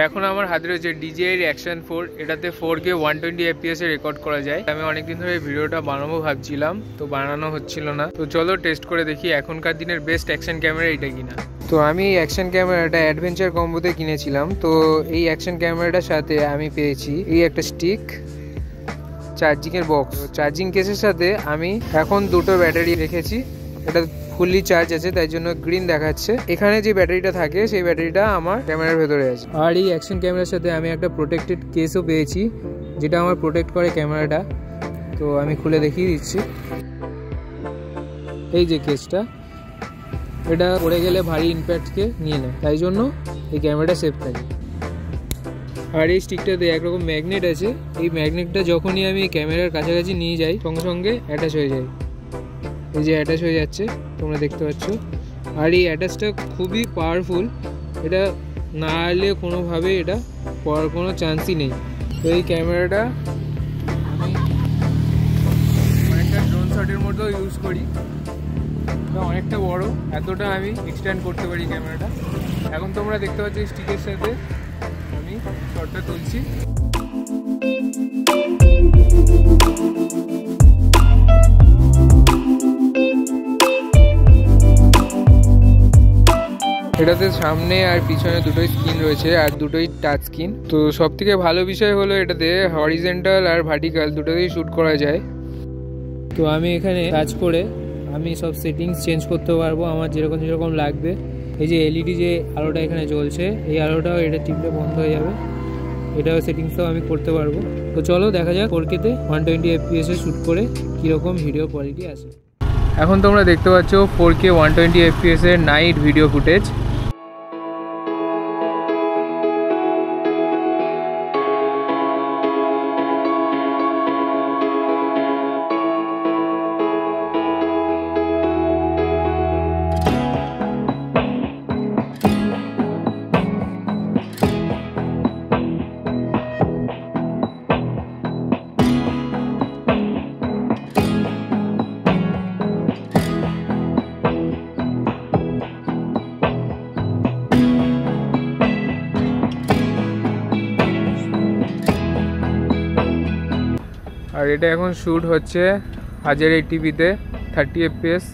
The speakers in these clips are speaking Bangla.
এখন আমার হাতে রয়েছে DJI Action 4, এটাতে 4K 120 fps এ রেকর্ড করা যায়। আমি অনেকদিন ধরে ভিডিওটা বানাবো ভাবছিলাম, তো বানানো হচ্ছিল না। তো চলো টেস্ট করে দেখি এখনকার দিনের বেস্ট অ্যাকশন ক্যামেরা এটা কিনা। তো আমি এই অ্যাকশন ক্যামেরাটা অ্যাডভেঞ্চার কম্বোতে কিনেছিলাম। তো এই অ্যাকশন ক্যামেরাটার সাথে আমি পেয়েছি এই একটা স্টিক, চার্জিং এর বক্স, চার্জিং কেসের সাথে আমি এখন দুটো ব্যাটারি রেখেছি। এটা ফুললি চার্জ আছে, তাই জন্য গ্রিন দেখাচ্ছে। এখানে যে ব্যাটারিটা থাকে সেই ব্যাটারিটা আমার ক্যামেরার ভেতরে আছে। আর এই অ্যাকশন ক্যামেরার সাথে আমি একটা প্রোটেক্টেড কেসও পেয়েছি, যেটা আমার প্রোটেক্ট করে ক্যামেরাটা। তো আমি খুলে দেখিয়ে দিচ্ছি। এই যে কেসটা, এটা পড়ে গেলে ভারী ইম্প্যাক্টকে নিয়ে নেয়, তাই জন্য এই ক্যামেরাটা সেফ থাকে। আর এই স্টিকটাতে একরকম ম্যাগনেট আছে। এই ম্যাগনেটটা যখনই আমি ক্যামেরার কাছাকাছি নিয়ে যাই সঙ্গে সঙ্গে অ্যাটাচ হয়ে যায়। এই যে অ্যাটাচ হয়ে যাচ্ছে, তোমরা দেখতে পাচ্ছ। আর এই অ্যাটাচটা খুবই পাওয়ারফুল, এটা না হলে কোনোভাবে এটা পড়ার কোনো চান্সই নেই। তো এই ক্যামেরাটা আমি অনেকটা ড্রোন শটের মধ্যেও ইউজ করি। এটা অনেকটা বড়, এতটা আমি এক্সটেন্ড করতে পারি ক্যামেরাটা। এখন তোমরা দেখতে পাচ্ছ এই স্টিকের সাথে আমি শটটা তুলছি। এটাতে সামনে আর পিছনে দুটোই স্ক্রিন রয়েছে, আর দুটোই টাচ স্ক্রিন। তো সব থেকে ভালো বিষয় হলো এটাতে হরিজেন্টাল আর ভার্টিক্যাল দুটোতেই শ্যুট করা যায়। তো আমি এখানে কাজ করে আমি সব সেটিংস চেঞ্জ করতে পারবো আমার যেরকম যেরকম লাগবে। এই যে এলইডি যে আলোটা এখানে জ্বলছে, এই আলোটাও এটা টিপলে বন্ধ হয়ে যাবে, এটাও সেটিংসটাও আমি করতে পারবো। তো চলো দেখা যাক 4K-তে 120 fps এ শ্যুট করে কীরকম ভিডিও কোয়ালিটি আসে। এখন তোমরা দেখতে পাচ্ছ 4K 120 fps এর নাইট ভিডিও ফুটেজ। আর এটা এখন শ্যুট হচ্ছে 1080p-তে 30 fps।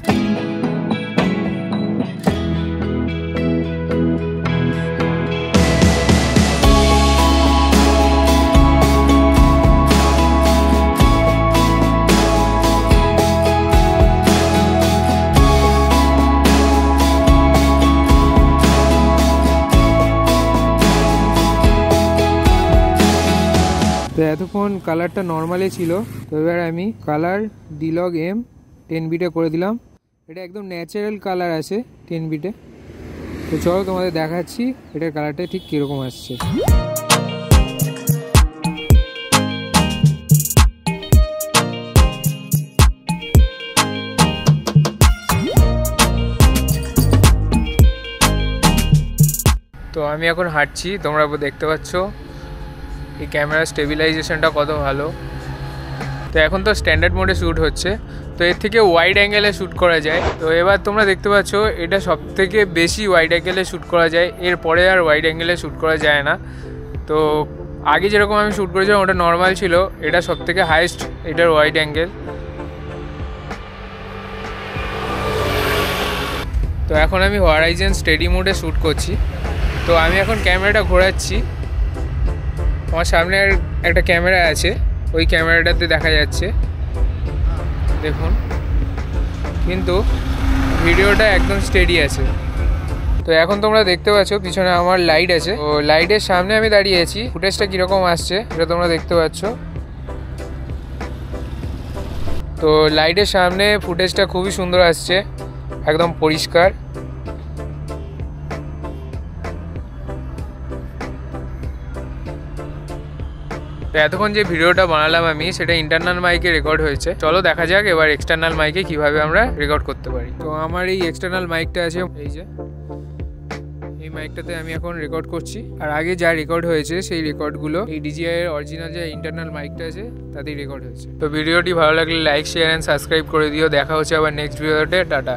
তো এতক্ষণ কালারটা নর্মালে ছিল, তো এবার আমি কালার ডিলগ M 10 বিটে করে দিলাম। এটা একদম ন্যাচারাল কালার আছে 10 বিটে। তো চলো তোমাদের দেখাচ্ছি এটার কালারটা ঠিক কীরকম আসছে। তো আমি এখন হাঁটছি, তোমরা দেখতে পাচ্ছ এই ক্যামেরার স্টেবিলাইজেশনটা কত ভালো। তো এখন তো স্ট্যান্ডার্ড মোডে শ্যুট হচ্ছে, তো এর থেকে ওয়াইড অ্যাঙ্গেলে শ্যুট করা যায়। তো এবার তোমরা দেখতে পাচ্ছ এটা সব থেকে বেশি ওয়াইড অ্যাঙ্গেলে শ্যুট করা যায়, এরপরে আর ওয়াইড অ্যাঙ্গেলে শ্যুট করা যায় না। তো আগে যেরকম আমি শ্যুট করেছিলাম ওটা নর্মাল ছিল, এটা সব থেকে হাইয়েস্ট এটার ওয়াইড অ্যাঙ্গেল। তো এখন আমি হরাইজন স্টেডি মোডে শ্যুট করছি। তো আমি এখন ক্যামেরাটা ঘোরাচ্ছি, আমার সামনে একটা ক্যামেরা আছে, ওই ক্যামেরাটাতে দেখা যাচ্ছে দেখুন, কিন্তু ভিডিওটা একদম স্টেডি আছে। তো এখন তোমরা দেখতে পাচ্ছ পিছনে আমার লাইট আছে, তো লাইটের সামনে আমি দাঁড়িয়ে আছি। ফুটেজটা কীরকম আসছে এটা তোমরা দেখতে পাচ্ছ। তো লাইটের সামনে ফুটেজটা খুবই সুন্দর আসছে, একদম পরিষ্কার। তো এতক্ষণ যে ভিডিওটা বানালাম আমি, সেটা ইন্টারনাল মাইকে রেকর্ড হয়েছে। চলো দেখা যাক এবার এক্সটার্নাল মাইকে কিভাবে আমরা রেকর্ড করতে পারি। তো আমার এই এক্সটার্নাল মাইকটা আছে, এই যে এই মাইকটাতে আমি এখন রেকর্ড করছি। আর আগে যা রেকর্ড হয়েছে সেই রেকর্ডগুলো এই DJI এর অরিজিনাল যে ইন্টারনাল মাইকটা আছে তাতেই রেকর্ড হয়েছে। তো ভিডিওটি ভালো লাগলে লাইক, শেয়ার অ্যান্ড সাবস্ক্রাইব করে দিও। দেখা হচ্ছে আবার নেক্সট ভিডিওতে। টাটা।